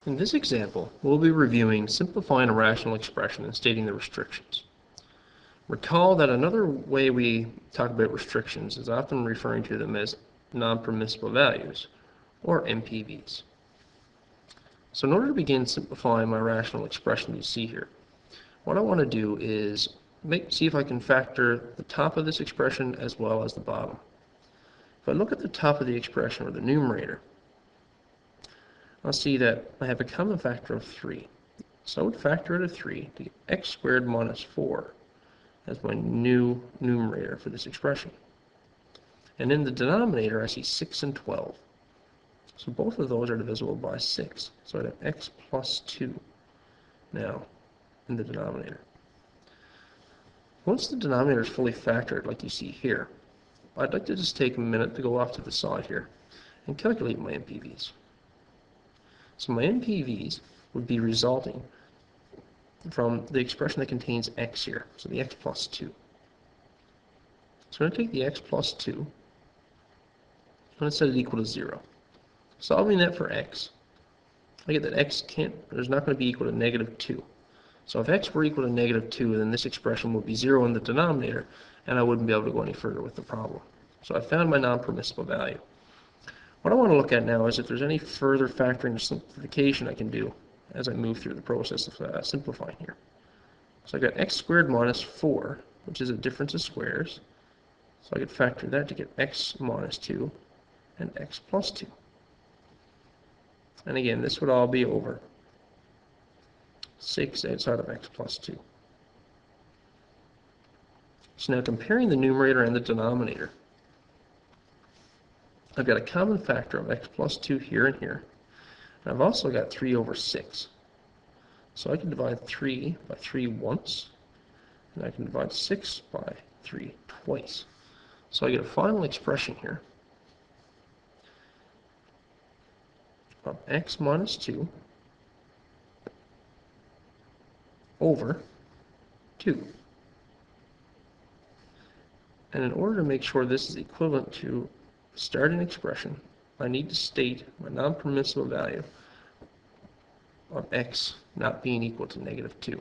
In this example, we'll be reviewing simplifying a rational expression and stating the restrictions. Recall that another way we talk about restrictions is often referring to them as non-permissible values, or NPVs. So in order to begin simplifying my rational expression you see here, what I want to do is see if I can factor the top of this expression as well as the bottom. If I look at the top of the expression, or the numerator, I'll see that I have a common factor of 3. So I would factor out of 3 to get x squared minus 4 as my new numerator for this expression. And in the denominator, I see 6 and 12. So both of those are divisible by 6. So I have x plus 2 now in the denominator. Once the denominator is fully factored, like you see here, I'd like to just take a minute to go off to the side here and calculate my NPVs. So my NPVs would be resulting from the expression that contains x here, so the x plus 2. So I'm going to take the x plus 2, I'm going to set it equal to 0. Solving that for x, I get that x is not going to be equal to negative 2. So if x were equal to negative 2, then this expression would be 0 in the denominator, and I wouldn't be able to go any further with the problem. So I found my non-permissible value. What I want to look at now is if there's any further factoring or simplification I can do as I move through the process of simplifying here. So I got x squared minus 4, which is a difference of squares. So I could factor that to get x minus 2 and x plus 2. And again, this would all be over 6 outside of x plus 2. So now comparing the numerator and the denominator, I've got a common factor of x plus 2 here and here. And I've also got 3 over 6. So I can divide 3 by 3 once, and I can divide 6 by 3 twice. So I get a final expression here of x minus 2 over 2. And in order to make sure this is equivalent to starting expression, I need to state my non-permissible value of x not being equal to negative 2.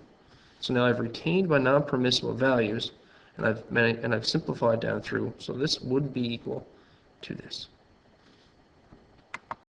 So now I've retained my non-permissible values, and I've simplified down through, so this would be equal to this.